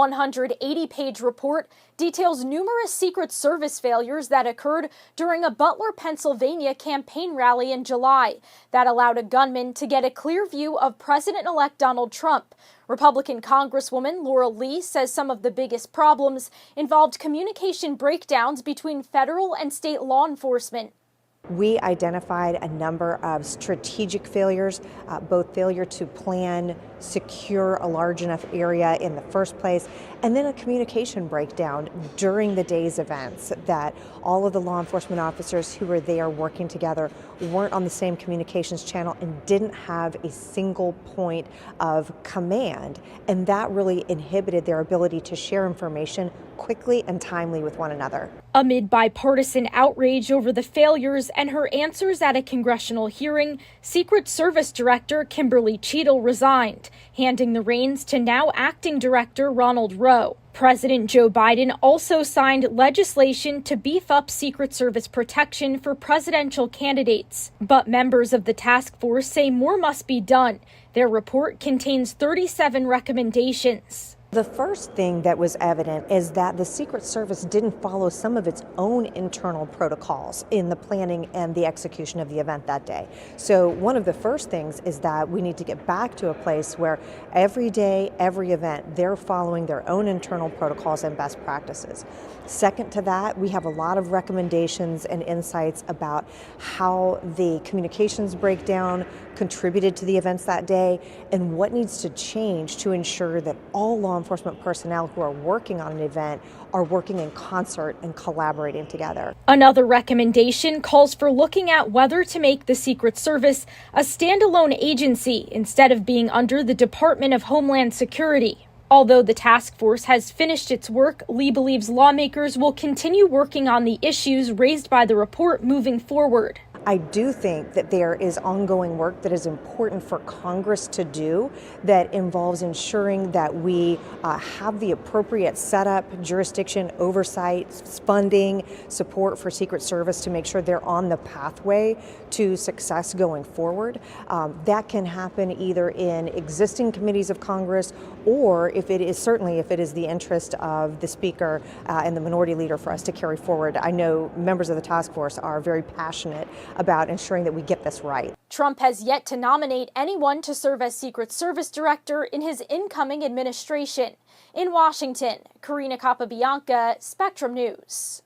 180-page report details numerous Secret Service failures that occurred during a Butler, Pennsylvania campaign rally in July that allowed a gunman to get a clear view of President-elect Donald Trump. Republican Congresswoman Laurel says some of the biggest problems involved communication breakdowns between federal and state law enforcement. We identified a number of strategic failures, both failure to plan, secure a large enough area in the first place, and then a communication breakdown during the day's events, that all of the law enforcement officers who were there working together weren't on the same communications channel and didn't have a single point of command. And that really inhibited their ability to share information quickly and timely with one another. Amid bipartisan outrage over the failures and her answers at a congressional hearing, Secret Service Director Kimberly Cheadle resigned, handing the reins to now Acting Director Ronald Rowe. President Joe Biden also signed legislation to beef up Secret Service protection for presidential candidates. But members of the task force say more must be done. Their report contains 37 recommendations. The first thing that was evident is that the Secret Service didn't follow some of its own internal protocols in the planning and the execution of the event that day. So one of the first things is that we need to get back to a place where every day, every event, they're following their own internal protocols and best practices. Second to that, we have a lot of recommendations and insights about how the communications breakdown contributed to the events that day and what needs to change to ensure that all law enforcement personnel who are working on an event are working in concert and collaborating together. Another recommendation calls for looking at whether to make the Secret Service a standalone agency instead of being under the Department of Homeland Security. Although the task force has finished its work, Lee believes lawmakers will continue working on the issues raised by the report moving forward. I do think that there is ongoing work that is important for Congress to do that involves ensuring that we have the appropriate setup, jurisdiction, oversight, funding, support for Secret Service to make sure they're on the pathway to success going forward. That can happen either in existing committees of Congress or if it is the interest of the Speaker and the Minority Leader for us to carry forward. I know members of the task force are very passionate about ensuring that we get this right. Trump has yet to nominate anyone to serve as Secret Service Director in his incoming administration. In Washington, Karina Capabianca, Spectrum News.